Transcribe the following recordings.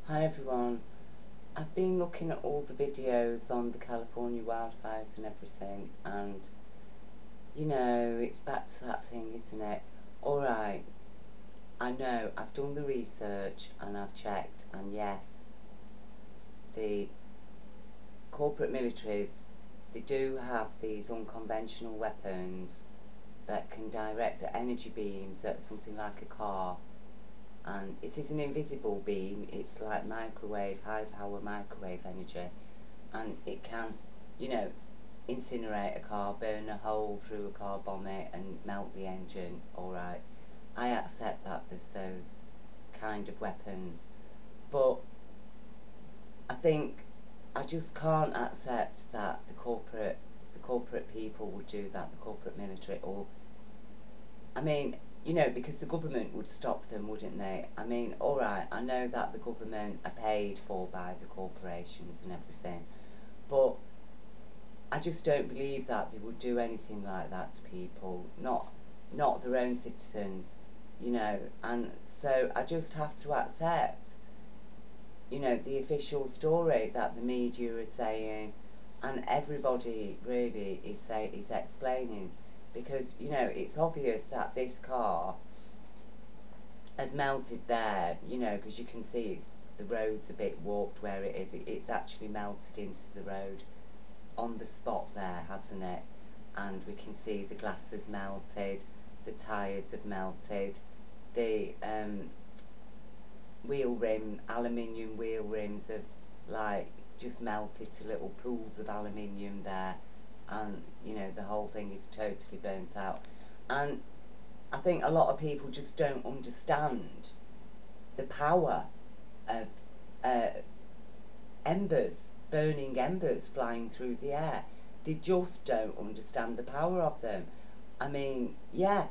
Hi everyone. I've been looking at all the videos on the California wildfires and everything, and it's back to that thing, isn't it? Alright, I know, I've done the research and I've checked, and yes, the corporate militaries, they do have these unconventional weapons that can direct energy beams at something like a car, and it is an invisible beam, it's like microwave, high power microwave energy, and it can, you know, incinerate a car, burn a hole through a car bonnet and melt the engine. Alright, I accept that there's those kind of weapons, but I think I just can't accept that the corporate people would do that, the corporate military, or I mean, because the government would stop them, wouldn't they? I mean, alright, I know that the government are paid for by the corporations and everything, but I just don't believe that they would do anything like that to people, not their own citizens, and so I just have to accept, the official story that the media is saying, and everybody really is explaining, because it's obvious that this car has melted there, because you can see the road's a bit warped where it is. It's actually melted into the road on the spot there, hasn't it? And we can see the glass has melted, the tyres have melted, the aluminium wheel rims have like just melted to little pools of aluminium there, and the whole thing is totally burnt out. And I think a lot of people just don't understand the power of uh, burning embers flying through the air. They just don't understand the power of them. I mean, yeah,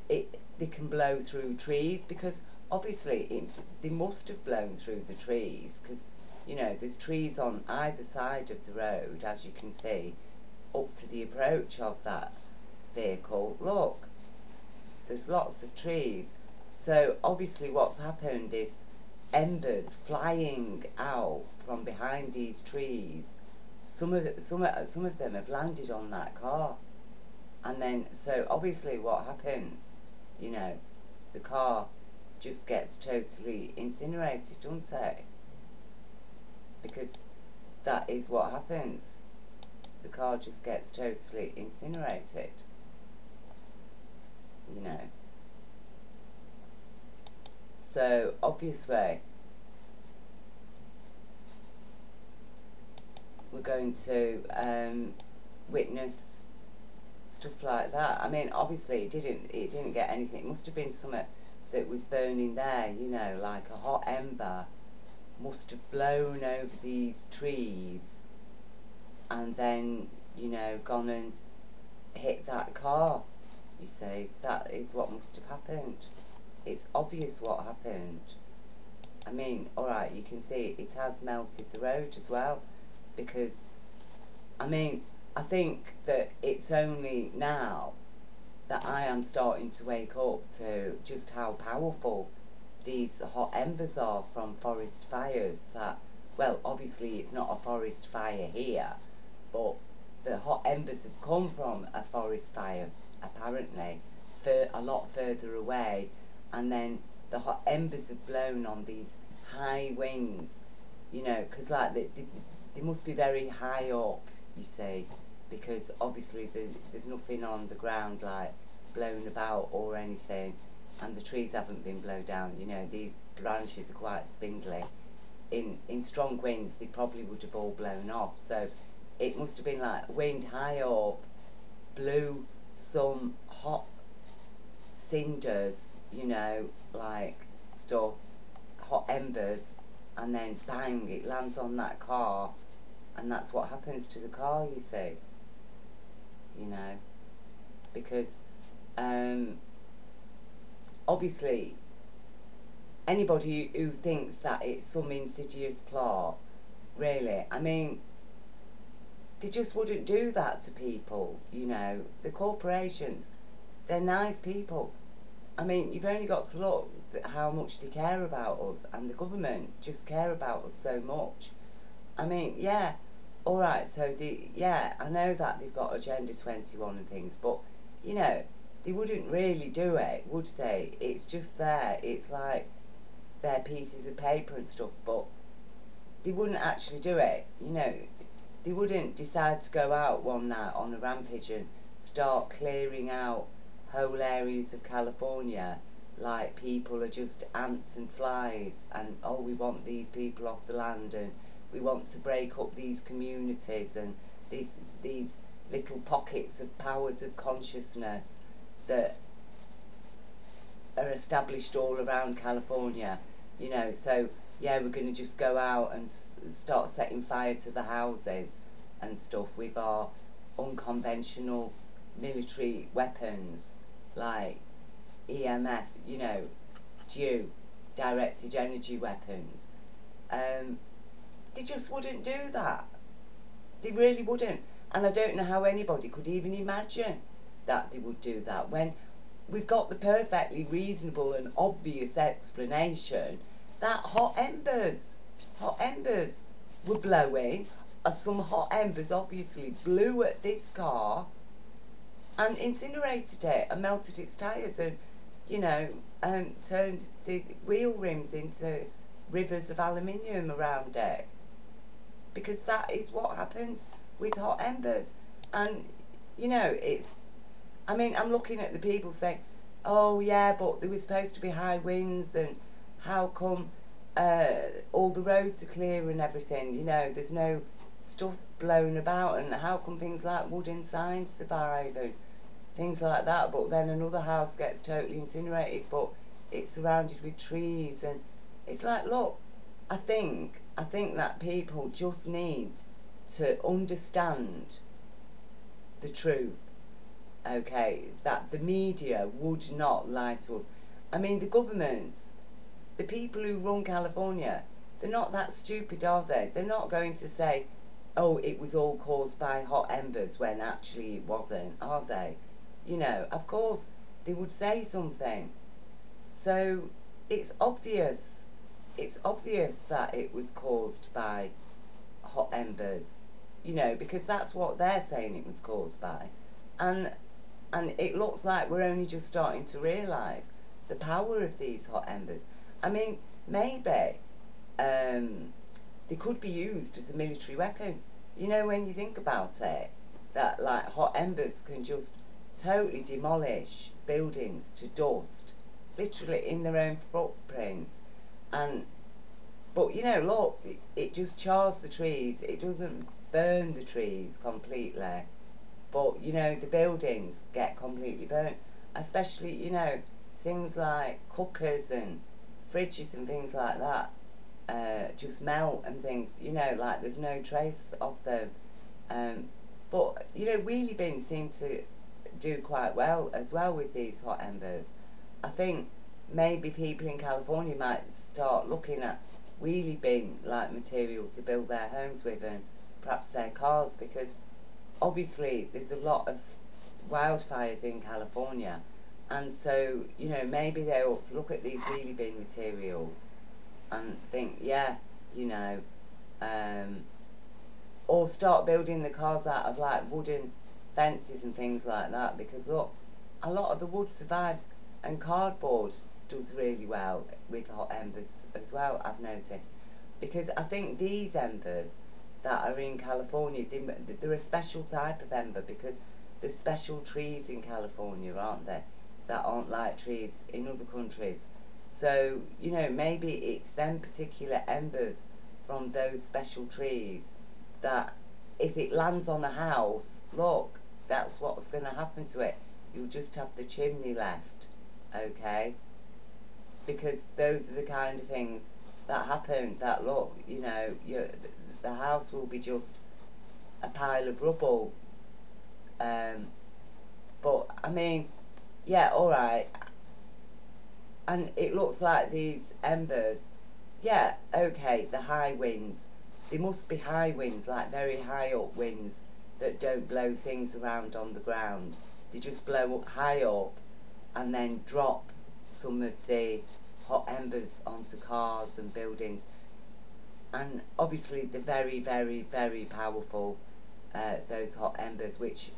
they can blow through trees, because obviously they must have blown through the trees, because there's trees on either side of the road, as you can see, up to the approach of that vehicle. Look, there's lots of trees. So obviously what's happened is embers flying out from behind these trees. Some of them have landed on that car, and then so obviously what happens, you know, the car just gets totally incinerated, doesn't it? Because that is what happens. The car just gets totally incinerated, you know. So obviously we're going to witness stuff like that. I mean, obviously it didn't get anything. It must have been something that was burning there, like a hot ember must have blown over these trees, and then gone and hit that car. You see, that is what must have happened. It's obvious what happened. I mean, alright, you can see it has melted the road as well, because I mean, I think that it's only now that I am starting to wake up to just how powerful these hot embers are from forest fires. That, well, obviously it's not a forest fire here, but the hot embers have come from a forest fire, apparently, for a lot further away, and then the hot embers have blown on these high winds, because like they must be very high up, you see, because obviously there's nothing on the ground like blown about or anything, and the trees haven't been blown down. These branches are quite spindly. In strong winds, they probably would have all blown off. So it must have been like wind high up, blew some hot cinders, like stuff, hot embers, and then bang, it lands on that car, and that's what happens to the car, you see, you know, because obviously anybody who thinks that it's some insidious plot, really, I mean, they just wouldn't do that to people, The corporations, they're nice people. I mean, you've only got to look at how much they care about us, and the government just care about us so much. I mean, yeah, all right. So yeah, I know that they've got Agenda 21 and things, but you know, they wouldn't really do it, would they? It's just there. It's like their pieces of paper and stuff, but they wouldn't actually do it. You know, they wouldn't decide to go out one night on a rampage and start clearing out whole areas of California like people are just ants and flies, and oh, we want these people off the land, and we want to break up these communities and these little pockets of powers of consciousness that are established all around California, you know. So yeah, we're going to just go out and start setting fire to the houses and stuff with our unconventional military weapons like EMF, you know, DEW, directed energy weapons. Um, they just wouldn't do that. They really wouldn't. And I don't know how anybody could even imagine that they would do that when we've got the perfectly reasonable and obvious explanation that hot embers were blowing. Some hot embers obviously blew at this car and incinerated it and melted its tyres and, you know, turned the wheel rims into rivers of aluminium around it. Because that is what happens with hot embers. And, you know, it's, I mean, I'm looking at the people saying, oh, yeah, but there was supposed to be high winds, and how come all the roads are clear and everything? You know, there's no stuff blown about, and how come things like wooden signs survive and things like that? But then another house gets totally incinerated, but it's surrounded with trees, and it's like, look, I think that people just need to understand the truth, okay, that the media would not lie to us. I mean, the governments, the people who run California, they're not that stupid, are they? They're not going to say, oh, it was all caused by hot embers when actually it wasn't, are they? You know, of course, they would say something. So it's obvious. It's obvious that it was caused by hot embers, you know, because that's what they're saying it was caused by. And it looks like we're only just starting to realise the power of these hot embers. I mean, maybe they could be used as a military weapon. You know, when you think about it, that like hot embers can just totally demolish buildings to dust, literally in their own footprints. And but you know, look, it just chars the trees. It doesn't burn the trees completely, but you know, the buildings get completely burnt, especially, you know, things like cookers and fridges and things like that just melt and things, you know, like there's no trace of them. um, but you know, wheelie bins seem to do quite well as well with these hot embers. I think maybe people in California might start looking at wheelie bin like material to build their homes with, and perhaps their cars, because obviously there's a lot of wildfires in California, and so you know, maybe they ought to look at these wheelie bin materials and think, yeah, you know, um, or start building the cars out of like wooden fences and things like that, because look, a lot of the wood survives, and cardboard does really well with hot embers as well, I've noticed. Because I think these embers that are in California, they're a special type of ember, because there's special trees in California, aren't there, that aren't like trees in other countries. So, you know, maybe it's them particular embers from those special trees that if it lands on a house, look, that's what's going to happen to it. You'll just have the chimney left, okay? Because those are the kind of things that happen, that look, you know, the house will be just a pile of rubble. Um, but, I mean, yeah, alright. And it looks like these embers, yeah, okay, the high winds. There must be high winds, like very high up winds that don't blow things around on the ground. They just blow up high up and then drop some of the hot embers onto cars and buildings. And obviously they're very, very, very powerful, those hot embers, which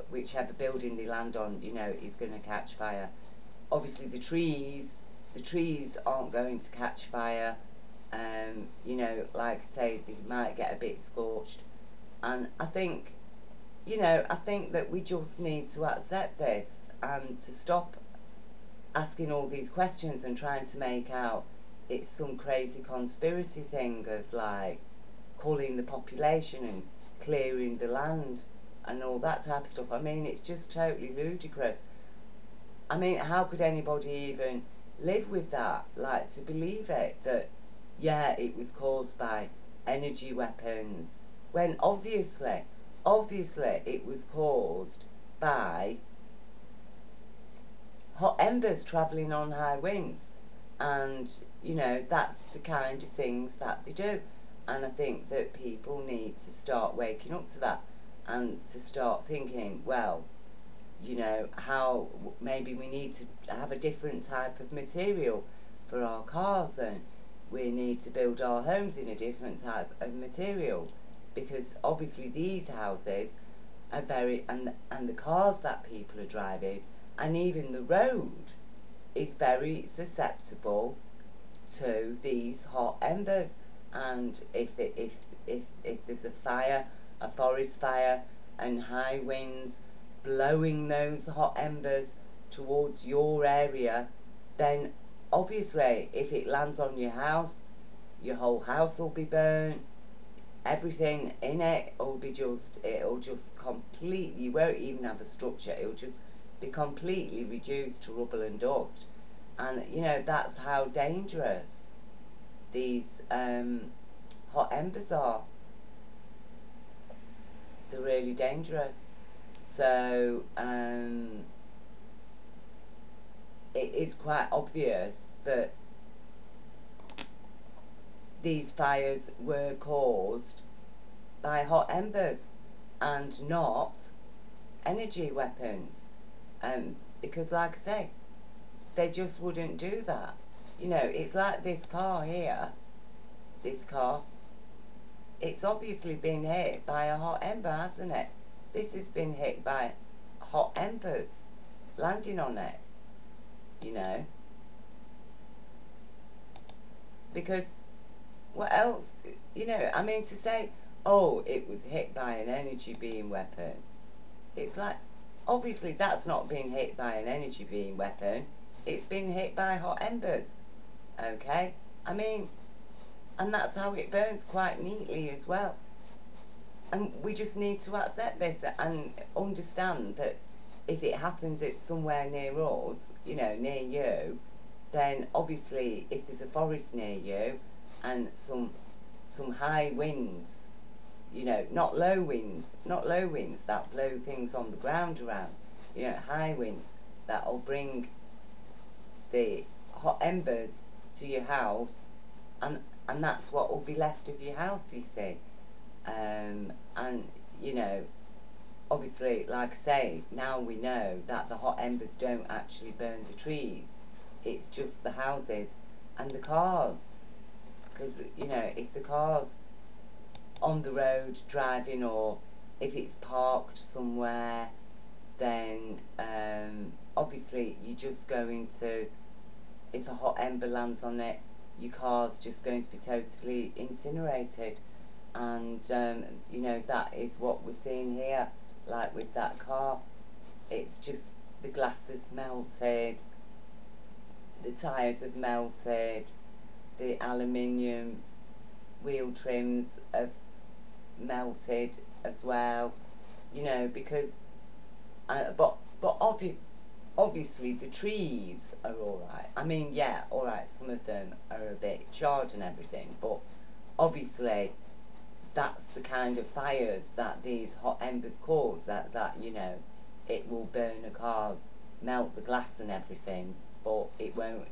whichever building they land on, is going to catch fire. Obviously the trees aren't going to catch fire. Like I say, they might get a bit scorched. And I think that we just need to accept this and to stop asking all these questions and trying to make out it's some crazy conspiracy thing of like culling the population and clearing the land and all that type of stuff. I mean, it's just totally ludicrous. I mean, how could anybody even live with that? Like, to believe it, that, yeah, it was caused by energy weapons, when obviously it was caused by hot embers travelling on high winds. And, that's the kind of things that they do. And I think that people need to start waking up to that and to start thinking, well, how maybe we need to have a different type of material for our cars, and we need to build our homes in a different type of material, because obviously these houses are very, and the cars that people are driving, and even the road is very susceptible to these hot embers. And if there's a fire, a forest fire, and high winds blowing those hot embers towards your area, then obviously if it lands on your house, your whole house will be burnt. Everything in it will be it'll just completely, you won't even have a structure, it'll just be completely reduced to rubble and dust. And that's how dangerous these hot embers are. They're really dangerous. So it is quite obvious that these fires were caused by hot embers and not energy weapons. Because, like I say, they just wouldn't do that. It's like this car here, this car, it's obviously been hit by a hot ember, hasn't it? This has been hit by hot embers landing on it, you know? Because what else, I mean, to say, oh, it was hit by an energy beam weapon, it's like, obviously that's not been hit by an energy beam weapon, it's been hit by hot embers, okay? I mean, and that's how it burns quite neatly as well. And we just need to accept this and understand that if it happens it's somewhere near us, near you, then obviously if there's a forest near you and some high winds, not low winds that blow things on the ground around, high winds that'll bring the hot embers to your house, and and that's what will be left of your house, you see. And obviously, like I say, now we know that the hot embers don't actually burn the trees, it's just the houses and the cars. Because, if the car's on the road driving, or if it's parked somewhere, then obviously you're just going to, if a hot ember lands on it, your car's just going to be totally incinerated. And that is what we're seeing here, like with that car. It's just, the glass has melted, the tyres have melted, the aluminium wheel trims have melted as well, because but obviously the trees are all right. I mean, yeah, all right, some of them are a bit charred and everything, but obviously that's the kind of fires that these hot embers cause, that it will burn a car, melt the glass and everything, but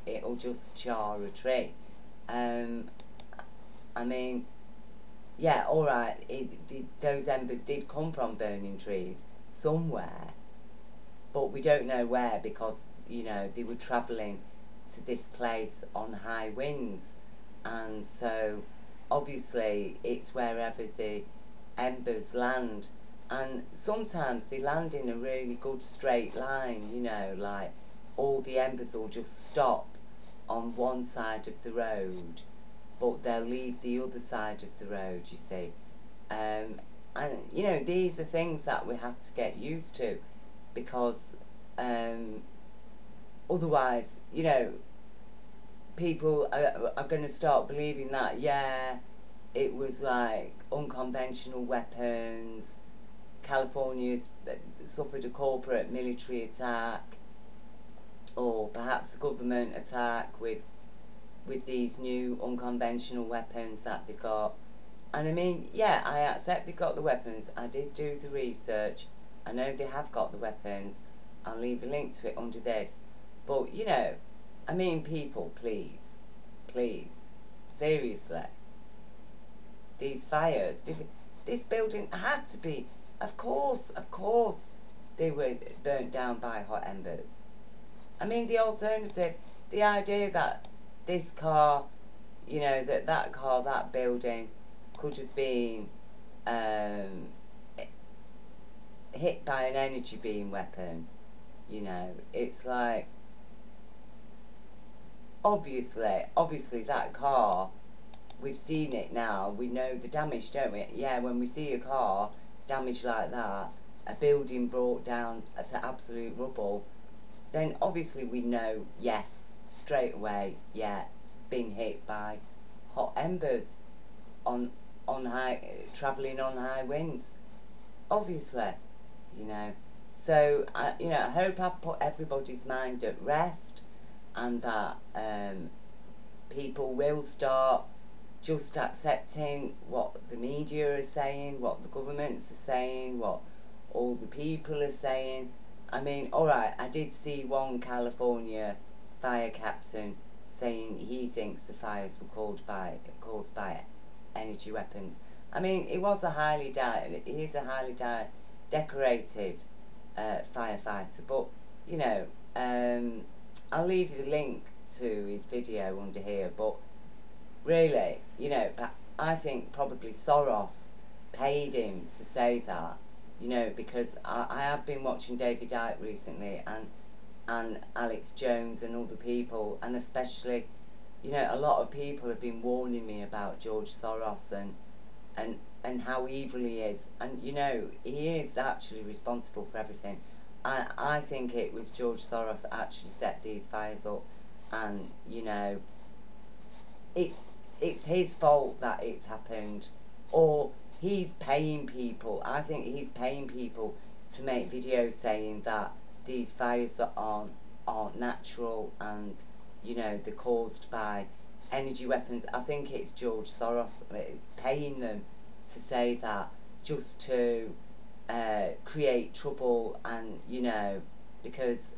it'll just char a tree. um I mean, yeah, all right, those embers did come from burning trees somewhere, but we don't know where, because they were travelling to this place on high winds, and so obviously it's wherever the embers land, and sometimes they land in a really good straight line, you know, like all the embers will just stop on one side of the road, but they'll leave the other side of the road, you see. And you know, these are things that we have to get used to, because um, otherwise, you know, people are going to start believing that, yeah, it was like unconventional weapons. California's suffered a corporate military attack, or perhaps a government attack with these new unconventional weapons that they got. And I mean, yeah, I accept they got the weapons. I did do the research. I know they have got the weapons. I'll leave a link to it under this. But, you know, I mean, people, please, please, seriously, these fires, this building had to be, of course, they were burnt down by hot embers. I mean, the alternative, the idea that this car, you know, that car, that building could have been um, hit by an energy beam weapon, you know, it's like, obviously that car, we've seen it now, we know the damage, don't we? Yeah, when we see a car damaged like that, a building brought down to absolute rubble, then obviously we know, yes, straight away, yeah, been hit by hot embers on high, travelling on high winds, obviously, you know. So you know, I hope I've put everybody's mind at rest, and that people will start just accepting what the media are saying, what the governments are saying, what all the people are saying. I mean, alright, I did see one California fire captain saying he thinks the fires were caused by energy weapons. I mean, he is a highly decorated firefighter, but you know, I'll leave you the link to his video under here. But really, you know, but I think probably Soros paid him to say that, you know, because I have been watching David Icke recently, and Alex Jones and other people, and especially, you know, a lot of people have been warning me about George Soros and and how evil he is, and you know, he is actually responsible for everything. I think it was George Soros actually set these fires up, and you know, it's it's his fault that it's happened, or he's paying people. I think he's paying people to make videos saying that these fires aren't natural, and you know, they're caused by energy weapons. I think it's George Soros paying them to say that, just to create trouble, and you know, because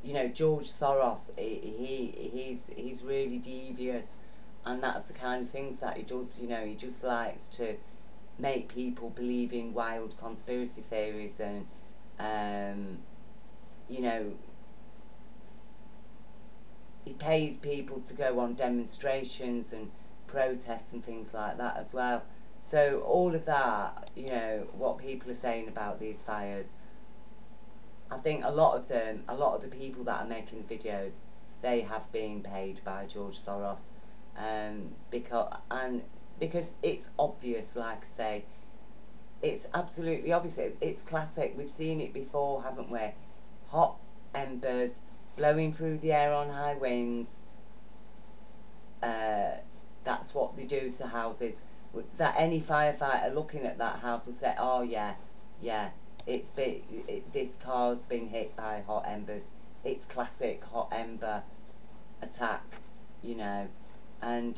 you know, George Soros, he's really devious, and that's the kind of things that he does. You know, he just likes to make people believe in wild conspiracy theories, and you know, he pays people to go on demonstrations and protests and things like that as well. So all of that, you know, what people are saying about these fires, I think a lot of the people that are making the videos, they have been paid by George Soros, because it's obvious, like I say, it's absolutely obvious. It's classic. We've seen it before, haven't we? Hot embers blowing through the air on high winds. Uh, that's what they do to houses. That any firefighter looking at that house will say, "Oh yeah, yeah, this car's been hit by hot embers. It's classic hot ember attack," you know. And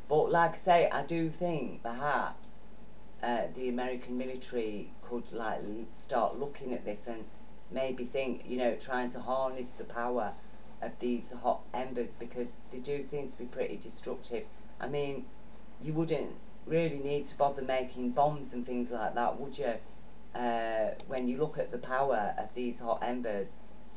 but like I say, I do think perhaps the American military could like start looking at this, and maybe think, you know, trying to harness the power of these hot embers, because they do seem to be pretty destructive. I mean, you wouldn't really need to bother making bombs and things like that, would you? When you look at the power of these hot embers,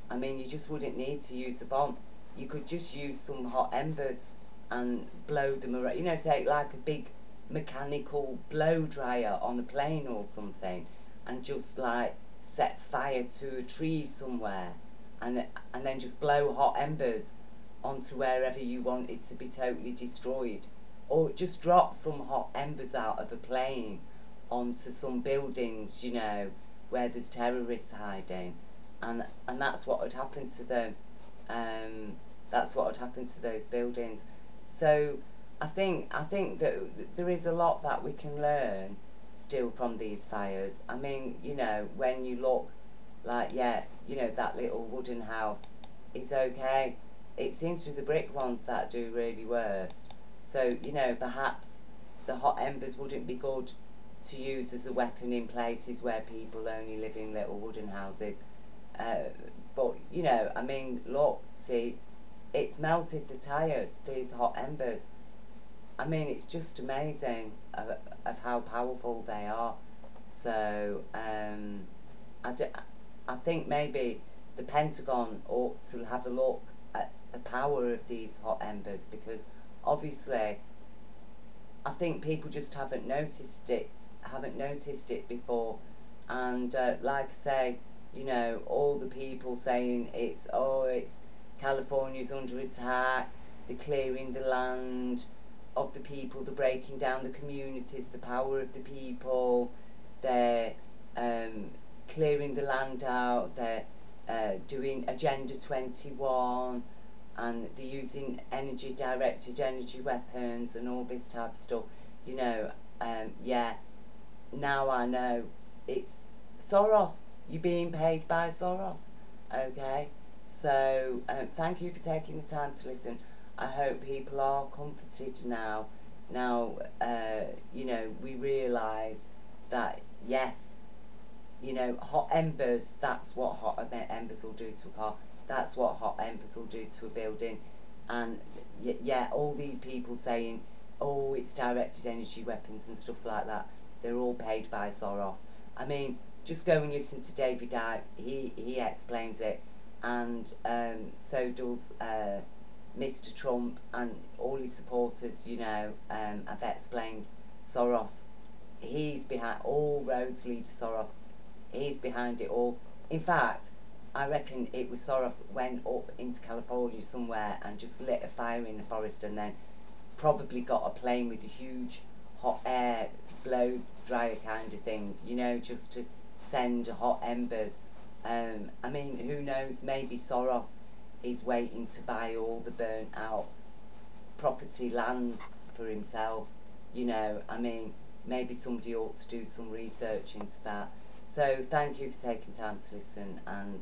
I mean, you just wouldn't need to use a bomb. you could just use some hot embers and blow them around. You know, take like a big mechanical blow dryer on a plane or something, and just like set fire to a tree somewhere, and then just blow hot embers onto wherever you want it to be totally destroyed, or just drop some hot embers out of a plane onto some buildings, you know, where there's terrorists hiding, and that's what would happen to them. Um, that's what would happen to those buildings. So I think that there is a lot that we can learn still from these fires. I mean, you know, when you look, like, yeah, you know, that little wooden house is okay. It seems to be the brick ones that do really worst. So, you know, perhaps the hot embers wouldn't be good to use as a weapon in places where people only live in little wooden houses. Uh, but, you know, I mean, look, see, it's melted the tyres, these hot embers. I mean, it's just amazing of how powerful they are. So, I, d- I think maybe the Pentagon ought to have a look at the power of these hot embers, because obviously I think people just haven't noticed it before. And like I say, you know, all the people saying it's California's under attack, they're clearing the land of the people, they're breaking down the communities, the power of the people, they're um, clearing the land out, they're doing Agenda 21, and they're using directed energy weapons and all this type of stuff. You know, yeah, now I know it's Soros. You're being paid by Soros. Okay? So, thank you for taking the time to listen. I hope people are comforted now. Now, you know, we realise that, yes, you know, hot embers, that's what hot embers will do to a car. That's what hot embers will do to a building. And yeah, all these people saying, oh, it's directed energy weapons and stuff like that, they're all paid by Soros. I mean, just go and listen to David Icke. He explains it. And so does Mr. Trump and all his supporters, you know, have explained Soros. He's behind, all roads lead to Soros. He's behind it all. In fact, I reckon it was Soros went up into California somewhere and just lit a fire in the forest, and then probably got a plane with a huge hot air blow dryer kind of thing, you know, just to send hot embers. I mean, who knows? Maybe Soros is waiting to buy all the burnt out property lands for himself. You know, I mean, maybe somebody ought to do some research into that. So thank you for taking time to listen, and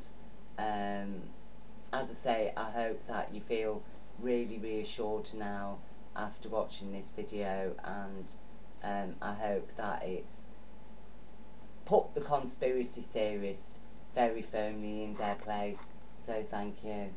as I say, I hope that you feel really reassured now after watching this video, and I hope that it's put the conspiracy theorist very firmly in their place. So thank you.